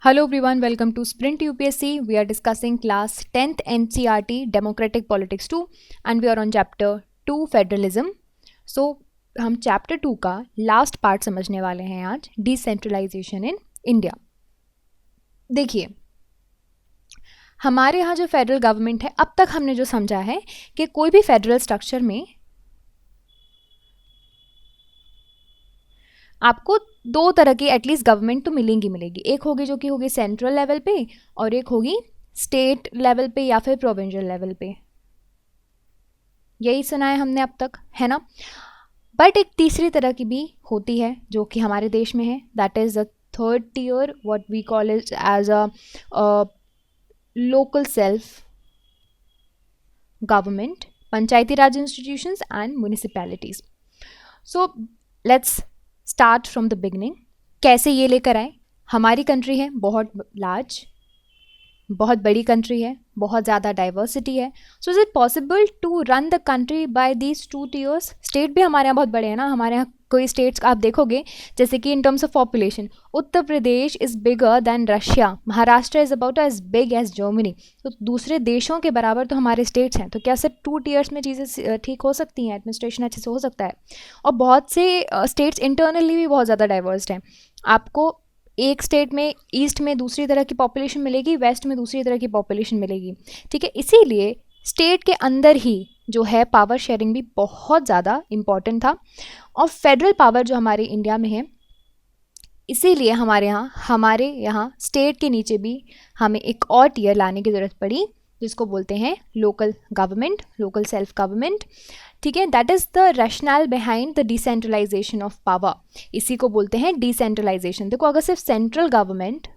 Hello everyone, welcome to Sprint UPSC. We are discussing class 10th NCERT Democratic Politics 2 and we are on chapter 2 Federalism. So हम chapter 2 का last part समझने वाले हैं आज, decentralisation in India. देखिए, हमारे यहाँ जो फेडरल गवर्नमेंट है, अब तक हमने जो समझा है कि कोई भी फेडरल स्ट्रक्चर में आपको दो तरह की एटलीस्ट गवर्नमेंट तो मिलेगी। एक होगी जो कि होगी सेंट्रल लेवल पे और एक होगी स्टेट लेवल पे या फिर प्रोविंशियल लेवल पे। यही सुना है हमने अब तक, है ना। बट एक तीसरी तरह की भी होती है जो कि हमारे देश में है, that is the third tier, what we call it as a local self government, panchayati raj institutions and municipalities. So let's start from the beginning. कैसे ये लेकर आए? हमारी कंट्री है बहुत लार्ज, बहुत बड़ी कंट्री है, बहुत ज़्यादा डाइवर्सिटी है। So is it possible to run the country by these two tiers? State भी हमारे यहाँ बहुत बड़े हैं ना। हमारे यहाँ कोई स्टेट्स आप देखोगे, जैसे कि in terms of population, Uttar Pradesh is bigger than Russia, Maharashtra is about as big as Germany. तो दूसरे देशों के बराबर तो हमारे स्टेट्स हैं। तो क्या सिर्फ 2 टियर्स में चीज़ें ठीक हो सकती हैं? एडमिनिस्ट्रेशन अच्छे से हो सकता है? और बहुत से स्टेट्स इंटरनली भी बहुत ज़्यादा डाइवर्स्ड हैं। आपको एक स्टेट में ईस्ट में दूसरी तरह की पॉपुलेशन मिलेगी, वेस्ट में दूसरी तरह की पॉपुलेशन मिलेगी, ठीक है। इसीलिए स्टेट के अंदर ही जो है पावर शेयरिंग भी बहुत ज़्यादा इम्पॉर्टेंट था। और फेडरल पावर जो हमारे इंडिया में है, इसीलिए हमारे यहाँ स्टेट के नीचे भी हमें एक और टियर लाने की ज़रूरत पड़ी, जिसको बोलते हैं local government, local self government, ठीक है। That is the rational behind the decentralisation of power. इसी को बोलते हैं डिसेंट्रलाइजेशन। देखो, अगर सिर्फ सेंट्रल गवर्नमेंट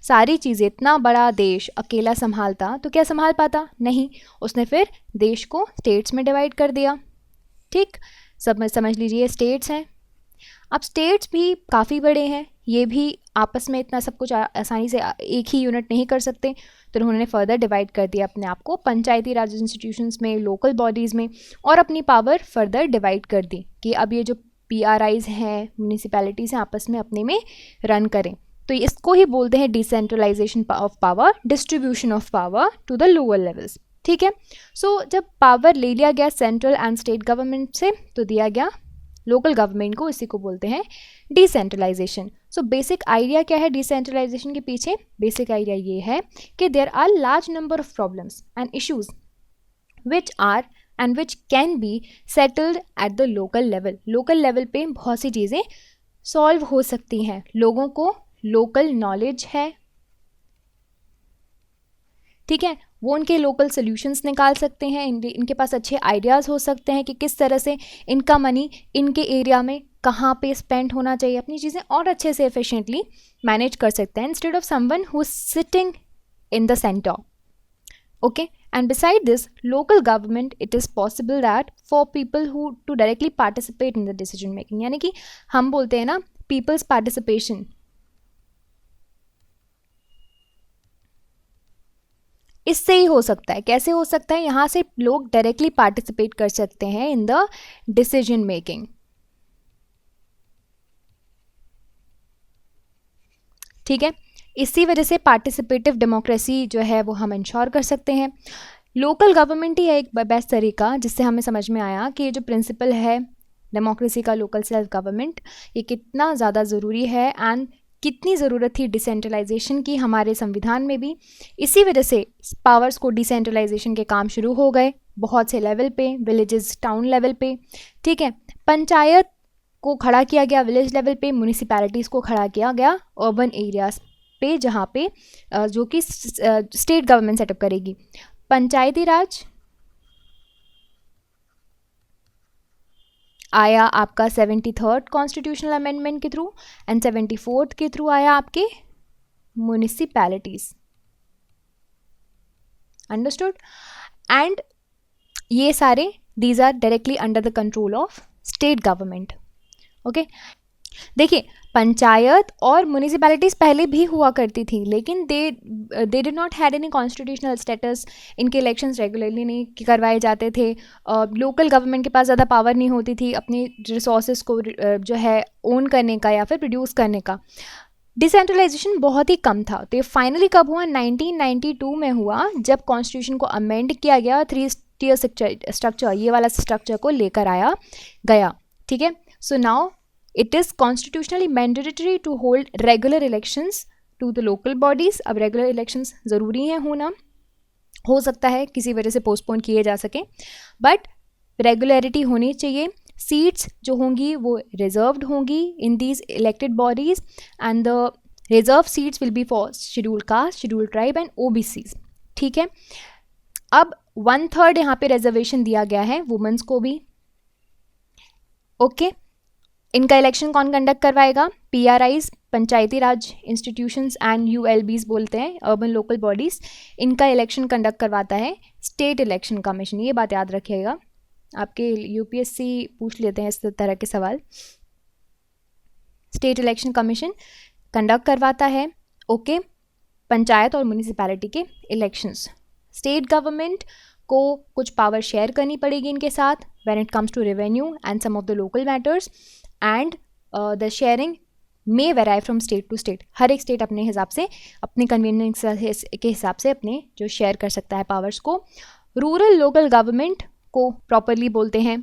सारी चीज़ें, इतना बड़ा देश अकेला संभालता तो क्या संभाल पाता? नहीं। उसने फिर देश को स्टेट्स में डिवाइड कर दिया, ठीक। सब समझ लीजिए स्टेट्स हैं। अब स्टेट्स भी काफ़ी बड़े हैं, ये भी आपस में इतना सब कुछ आसानी से एक ही यूनिट नहीं कर सकते, तो उन्होंने फर्दर डिवाइड कर दिया अपने आप को पंचायती राज इंस्टीट्यूशंस में, लोकल बॉडीज़ में, और अपनी पावर फर्दर डिवाइड कर दी कि अब ये जो PRIs हैं, म्यूनिसिपैलिटीज़ हैं, आपस में अपने में रन करें। तो इसको ही बोलते हैं decentralisation of power, distribution of power to the lower levels, ठीक है। सो जब पावर ले लिया गया सेंट्रल एंड स्टेट गवर्नमेंट से, तो दिया गया लोकल गवर्नमेंट को। इसी को बोलते हैं डिसेंट्रलाइजेशन। सो बेसिक आइडिया क्या है डिसेंट्रलाइजेशन के पीछे? बेसिक आइडिया ये है कि there are large number of problems and issues which can be settled at the local level. Local level पे बहुत सी चीज़ें सॉल्व हो सकती हैं। लोगों को लोकल नॉलेज है, ठीक है, वो उनके लोकल सोल्यूशंस निकाल सकते हैं, इनके पास अच्छे आइडियाज़ हो सकते हैं कि किस तरह से इनका मनी इनके एरिया में कहाँ पे स्पेंड होना चाहिए, अपनी चीज़ें और अच्छे से एफिशिएंटली मैनेज कर सकते हैं, instead of someone who is sitting in the centre, okay. And beside this local government, it is possible that for people who to directly participate in the decision making, यानी कि हम बोलते हैं ना peoples participation, इससे ही हो सकता है। कैसे हो सकता है? यहाँ से लोग डायरेक्टली पार्टिसिपेट कर सकते हैं इन द डिसीजन मेकिंग, ठीक है। इसी वजह से पार्टिसिपेटिव डेमोक्रेसी जो है वो हम इंश्योर कर सकते हैं। लोकल गवर्नमेंट ही है एक बेस्ट तरीका, जिससे हमें समझ में आया कि ये जो प्रिंसिपल है डेमोक्रेसी का, लोकल सेल्फ गवर्नमेंट, ये कितना ज़्यादा ज़रूरी है एंड कितनी ज़रूरत थी डिसेंट्रलाइजेशन की हमारे संविधान में भी। इसी वजह से पावर्स को डिसेंट्रलाइजेशन के काम शुरू हो गए बहुत से लेवल पे, विलेजेस, टाउन लेवल पे, ठीक है। पंचायत को खड़ा किया गया विलेज लेवल पे, म्यूनिसिपैलिटीज़ को खड़ा किया गया अर्बन एरियाज पे, जहाँ पे जो कि स्टेट गवर्नमेंट सेटअप करेगी। पंचायती राज आया आपका 73rd कॉन्स्टिट्यूशनल अमेंडमेंट के थ्रू एंड 74th के थ्रू आया आपके म्यूनिसिपैलिटीज, अंडरस्टूड। एंड ये सारे these are directly under the control of state government, okay. देखिए, पंचायत और म्यूनिसिपैलिटीज़ पहले भी हुआ करती थी, लेकिन they did not had any constitutional status. इनके इलेक्शंस रेगुलरली नहीं करवाए जाते थे। लोकल गवर्नमेंट के पास ज़्यादा पावर नहीं होती थी अपनी रिसोर्सेज को जो है ओन करने का या फिर प्रोड्यूस करने का। डिसेंट्रलाइजेशन बहुत ही कम था। तो ये फाइनली कब हुआ? 1992 में हुआ, जब कॉन्स्टिट्यूशन को अमेंड किया गया, 3 टियर स्ट्रक्चर, ये वाला स्ट्रक्चर को लेकर आया गया। ठीक है, so now it is constitutionally mandatory to hold regular elections to the local bodies. अब रेगुलर इलेक्शंस ज़रूरी हैं होना, हो सकता है किसी वजह से पोस्टपोन किए जा सकें, बट रेगुलरिटी होनी चाहिए। सीट्स जो होंगी वो रिजर्व्ड होंगी in these elected bodies, and the reserve seats will be for scheduled caste, scheduled tribe and OBCs. ठीक है, अब 1/3 यहाँ पे रिजर्वेशन दिया गया है वुमेन्स को भी। ओके, इनका इलेक्शन कौन कंडक्ट करवाएगा? PRIs, Panchayati raj institutions and ULBs बोलते हैं, अर्बन लोकल बॉडीज़। इनका इलेक्शन कंडक्ट करवाता है स्टेट इलेक्शन कमीशन। ये बात याद रखिएगा, आपके UPSC पूछ लेते हैं इस तरह के सवाल। स्टेट इलेक्शन कमीशन कंडक्ट करवाता है, ओके, पंचायत और म्यूनिसिपैलिटी के इलेक्शंस। स्टेट गवर्नमेंट को कुछ पावर शेयर करनी पड़ेगी इनके साथ when it comes to revenue and some of the local matters, and the sharing may vary from state to state. हर एक स्टेट अपने हिसाब से, अपने कन्वीनियंस के हिसाब से अपने जो शेयर कर सकता है पावर्स को। रूरल लोकल गवर्नमेंट को प्रॉपरली बोलते हैं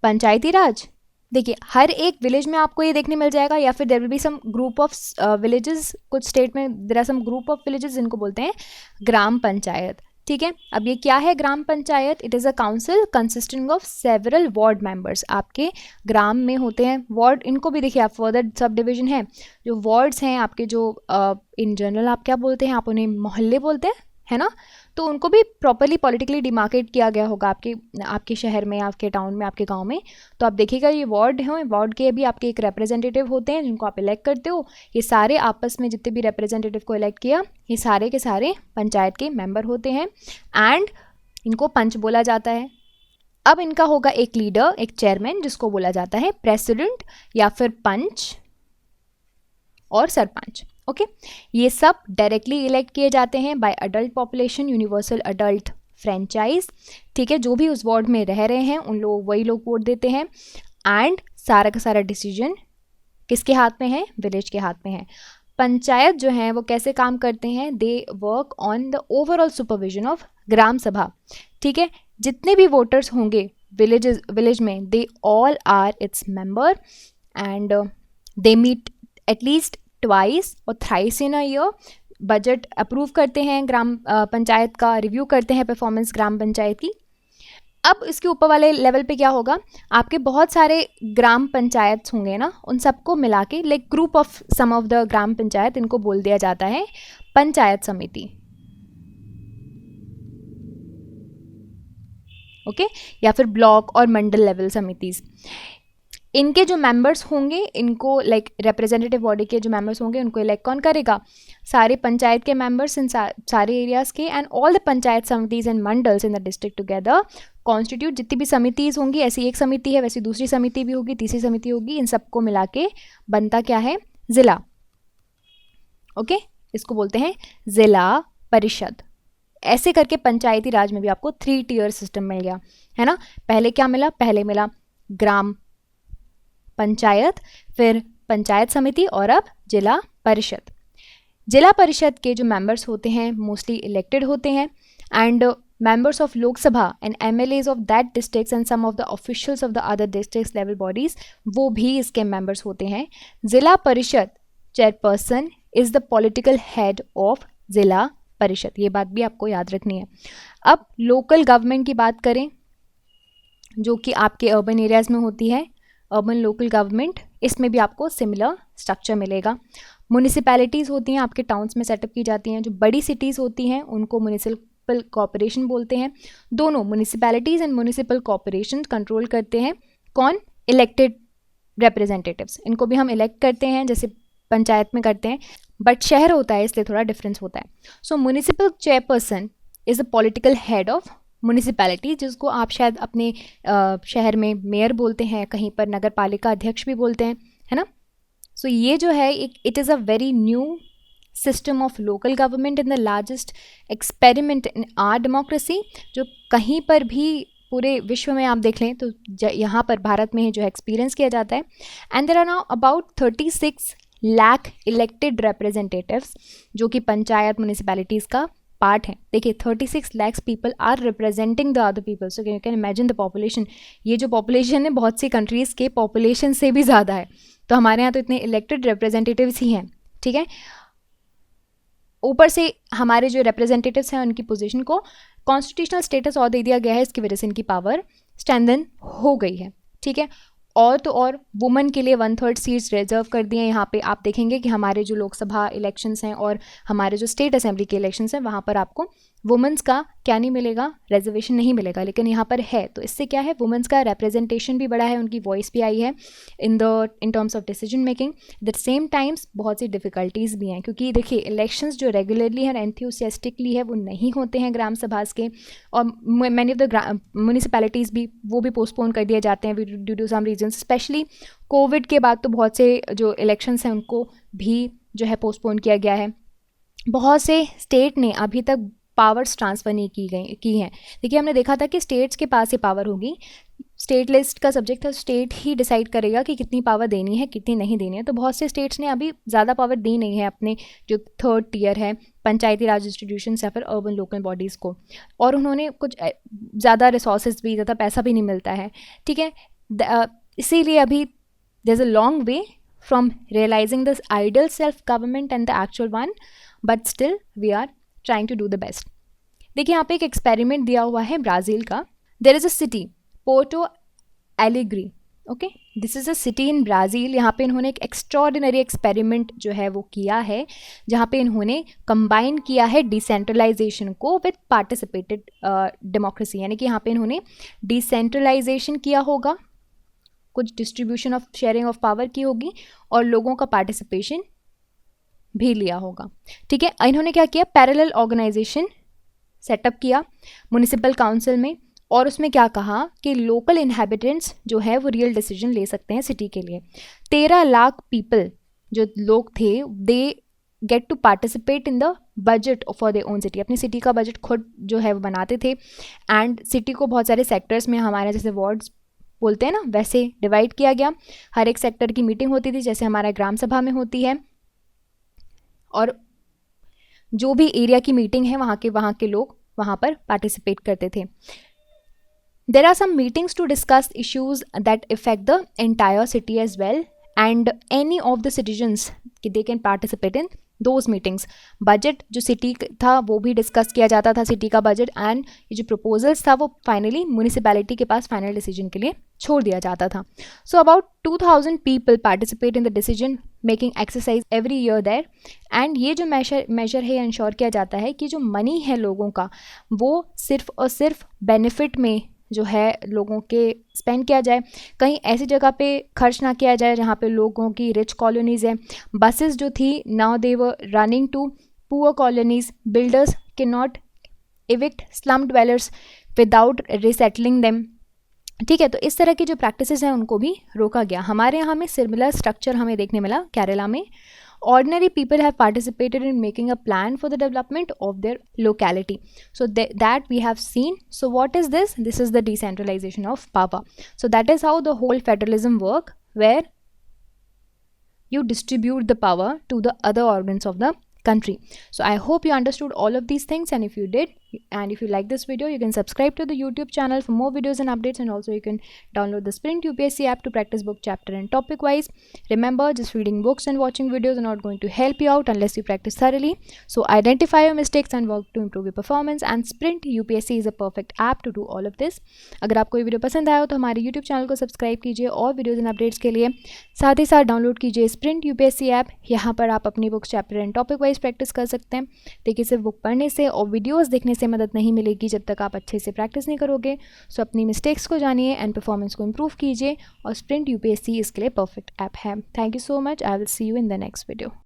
पंचायती राज। देखिए, हर एक विलेज में आपको ये देखने मिल जाएगा, या फिर there will be some group of villages. कुछ स्टेट में there are some group of villages जिनको बोलते हैं ग्राम पंचायत। ठीक है, अब ये क्या है gram panchayat? It is a council consisting of several ward members. आपके ग्राम में होते हैं वार्ड, इनको भी देखिए आप फर्दर सब डिवीजन है। जो वार्ड्स हैं आपके, जो इन जनरल आप क्या बोलते हैं, आप उन्हें मोहल्ले बोलते हैं, है ना, तो उनको भी प्रॉपरली पॉलिटिकली डिमार्केट किया गया होगा आपके शहर में, आपके टाउन में, आपके गांव में। तो आप देखिएगा ये वार्ड हैं, वार्ड के भी आपके एक रिप्रेजेंटेटिव होते हैं जिनको आप इलेक्ट करते हो। ये सारे आपस में जितने भी रिप्रेजेंटेटिव को इलेक्ट किया, ये सारे के सारे पंचायत के मेंबर होते हैं, एंड इनको पंच बोला जाता है। अब इनका होगा एक लीडर, एक चेयरमैन, जिसको बोला जाता है प्रेसिडेंट या फिर पंच और सरपंच। ओके, ये सब डायरेक्टली इलेक्ट किए जाते हैं by adult population, universal adult franchise. ठीक है, जो भी उस वार्ड में रह रहे हैं उन लोग, वही लोग वोट देते हैं, एंड सारा का सारा डिसीजन किसके हाथ में है? विलेज के हाथ में है। पंचायत जो है वो कैसे काम करते हैं? They work on the overall supervision of gram sabha. ठीक है, जितने भी वोटर्स होंगे विलेज में, they all are its member, and they meet at least twice और thrice in a year. Budget approve करते हैं ग्राम पंचायत का, रिव्यू करते हैं परफॉर्मेंस ग्राम पंचायत की। अब इसके ऊपर वाले लेवल पे क्या होगा? आपके बहुत सारे ग्राम पंचायत होंगे ना, उन सबको मिला के like group of some of the gram panchayat, इनको बोल दिया जाता है पंचायत समिति। ओके, या फिर ब्लॉक और मंडल लेवल समितिज। इनके जो मेंबर्स होंगे, इनको लाइक रिप्रेजेंटेटिव बॉडी के जो मेंबर्स होंगे, उनको इलेक्ट कौन करेगा? सारे पंचायत के मेंबर्स इन सारे एरियाज़ के, and all the panchayat samitis and mandals in the district together constitute. जितनी भी समितिज होंगी, ऐसी एक समिति है, वैसी दूसरी समिति भी होगी, तीसरी समिति होगी, इन सबको मिला के बनता क्या है? ज़िला। ओके, इसको बोलते हैं ज़िला परिषद। ऐसे करके पंचायती राज में भी आपको 3 टियर सिस्टम मिल गया, है ना। पहले क्या मिला? पहले मिला ग्राम पंचायत, फिर पंचायत समिति, और अब जिला परिषद। जिला परिषद के जो मेंबर्स होते हैं मोस्टली इलेक्टेड होते हैं, and members of Lok Sabha and MLAs of that districts and some of the officials of the other districts level bodies, वो भी इसके members होते हैं। जिला परिषद chairperson is the political head of जिला परिषद। ये बात भी आपको याद रखनी है। अब लोकल गवर्नमेंट की बात करें, जो कि आपके अर्बन एरियाज़ में होती है, अर्बन लोकल गवर्नमेंट, इसमें भी आपको सिमिलर स्ट्रक्चर मिलेगा। म्यूनिसिपैलिटीज़ होती हैं आपके टाउन्स में सेटअप की जाती हैं। जो बड़ी सिटीज़ होती हैं उनको म्यूनिसिपल कॉर्पोरेशन बोलते हैं। दोनों municipalities and municipal corporation control करते हैं कौन? Elected representatives. इनको भी हम इलेक्ट करते हैं जैसे पंचायत में करते हैं, बट शहर होता है इसलिए थोड़ा डिफरेंस होता है। So municipal chairperson is the political head of municipality, जिसको आप शायद अपने शहर में मेयर बोलते हैं, कहीं पर नगर पालिका अध्यक्ष भी बोलते हैं, है ना। सो ये जो है it is a very new system of local government in the largest experiment in are democracy, जो कहीं पर भी पूरे विश्व में आप देख लें तो यहाँ पर भारत में जो एक्सपीरियंस किया जाता है। And there are now about 36 lakh elected representatives, जो कि पंचायत म्यूनिसिपैलिटीज़ का पार्ट है. देखिए 36 lakhs people are representing the other people. So you can imagine the population. ये जो पॉपुलेशन है बहुत सी कंट्रीज़ के पॉपुलेशन से भी ज़्यादा है. तो हमारे यहाँ तो इतने इलेक्टेड रिप्रेजेंटेटिव्स ही हैं. ठीक है, ऊपर से हमारे जो रिप्रेजेंटेटिव्स हैं उनकी पोजीशन को कॉन्स्टिट्यूशनल स्टेटस और दे दिया गया है. इसकी वजह से इनकी पावर स्ट्रेंथन हो गई है. ठीक है, और तो और वुमेन के लिए 1/3 सीट्स रिजर्व कर दिए हैं. यहाँ पे आप देखेंगे कि हमारे जो लोकसभा इलेक्शंस हैं और हमारे जो स्टेट असेंबली के इलेक्शंस हैं वहाँ पर आपको वुमेन्स का क्या नहीं मिलेगा, रिजर्वेशन नहीं मिलेगा, लेकिन यहाँ पर है. तो इससे क्या है, वुमेन्स का रिप्रेजेंटेशन भी बढ़ा है, उनकी वॉइस भी आई है इन terms of decision making. At the same times बहुत सी डिफ़िकल्टीज़ भी हैं, क्योंकि देखिए इलेक्शंस जो रेगुलरली और एंथुसियास्टिकली है वो नहीं होते हैं ग्राम सभास के, और मैनी ऑफ द म्यूनिसिपैलिटीज़ भी वो भी पोस्टपोन कर दिए जाते हैं due to some reason. Specially Covid के बाद तो बहुत से जो इलेक्शंस हैं उनको भी जो है पोस्टपोन किया गया है. बहुत से स्टेट ने अभी तक पावर्स ट्रांसफ़र नहीं की हैं. देखिए हमने देखा था कि स्टेट्स के पास ये पावर होगी. स्टेट लिस्ट का सब्जेक्ट था, स्टेट ही डिसाइड करेगा कि कितनी पावर देनी है कितनी नहीं देनी है. तो बहुत से स्टेट्स ने अभी ज़्यादा पावर दी नहीं है अपने जो 3rd टियर है पंचायती राज इंस्टीट्यूशंस या फिर अर्बन लोकल बॉडीज़ को, और उन्होंने कुछ ज़्यादा रिसोर्सेज भी, ज़्यादा पैसा भी नहीं मिलता है. ठीक है, इसीलिए अभी there is a long way from realising this ideal self government and the actual one, but still we are trying to do the best. देखिए यहाँ पे एक एक्सपेरिमेंट दिया हुआ है ब्राज़ील का. There is a city Porto Alegre. Okay, this is a city in Brazil. यहाँ पे इन्होंने एक एक्स्ट्रॉर्डिनरी एक्सपेरिमेंट जो है वो किया है, जहाँ पे इन्होंने कंबाइन किया है डिसेंट्रलाइजेशन को विद पार्टिसिपेटेड डेमोक्रेसी. यानी कि यहाँ पे इन्होंने डिसेंट्रलाइजेशन किया होगा, कुछ distribution of sharing of power की होगी, और लोगों का पार्टिसिपेशन भी लिया होगा. ठीक है, इन्होंने क्या किया, पैरेलल ऑर्गेनाइजेशन सेटअप किया म्यूनिसिपल काउंसिल में, और उसमें क्या कहा कि लोकल इन्हेबिटेंट्स जो है वो रियल डिसीजन ले सकते हैं सिटी के लिए. 13 लाख पीपल जो लोग थे, they get to participate in the budget for their own city. अपनी सिटी का बजट खुद जो है वो बनाते थे. एंड सिटी को बहुत सारे सेक्टर्स में, हमारे जैसे वार्ड्स बोलते हैं ना, वैसे डिवाइड किया गया. हर एक सेक्टर की मीटिंग होती थी, जैसे हमारा ग्राम सभा में होती है, और जो भी एरिया की मीटिंग है वहाँ के लोग वहाँ पर पार्टिसिपेट करते थे. There are some meetings to discuss issues that affect the entire city as well, and any of the citizens they can participate in those meetings. Budget जो सिटी था वो भी डिस्कस किया जाता था, सिटी का बजट, एंड ये जो प्रपोजल्स था वो फाइनली म्यूनिसिपैलिटी के पास फाइनल डिसीजन के लिए छोड़ दिया जाता था. So about 2000 people participate in the decision making exercise every year there. And ये जो मेजर है, इंश्योर किया जाता है कि जो मनी है लोगों का वो सिर्फ और सिर्फ बेनिफिट में जो है लोगों के स्पेंड किया जाए, कहीं ऐसी जगह पे खर्च ना किया जाए जहाँ पे लोगों की रिच कॉलोनीज़ हैं. बसेस जो थी, now they were running to poor colonies. Builders can not evict slum dwellers without resettling them. ठीक है, तो इस तरह की जो प्रैक्टिसेस हैं उनको भी रोका गया. हमारे यहाँ में सिमिलर स्ट्रक्चर हमें देखने मिला केरला में. Ordinary people have participated in making a plan for the development of their locality. So that we have seen. So what is this? This is the decentralization of power. So that is how the whole federalism work, where you distribute the power to the other organs of the country. So I hope you understood all of these things, and if you did, and if you like this video, you can subscribe to the YouTube channel for more videos and updates, and also you can download the Sprint UPSC app to practice book chapter and topic wise. Remember, just reading books and watching videos are not going to help you out unless you practice thoroughly. So identify your mistakes and work to improve your performance, and Sprint UPSC is a perfect app to do all of this. अगर आपको ये video पसंद आया हो तो हमारे YouTube channel को subscribe कीजिए और वीडियोज़ एंड अपडेट्स के लिए साथ ही साथ डाउनलोड कीजिए Sprint UPSC ऐप. यहाँ पर आप अपनी books chapter and topic wise practice कर सकते हैं. देखिए, सिर्फ बुक पढ़ने से और वीडियोस देखने से मदद नहीं मिलेगी जब तक आप अच्छे से प्रैक्टिस नहीं करोगे. सो अपनी मिस्टेक्स को जानिए एंड परफॉर्मेंस को इम्प्रूव कीजिए, और Sprint UPSC इसके लिए परफेक्ट ऐप है. Thank you so much. I will see you in the next video.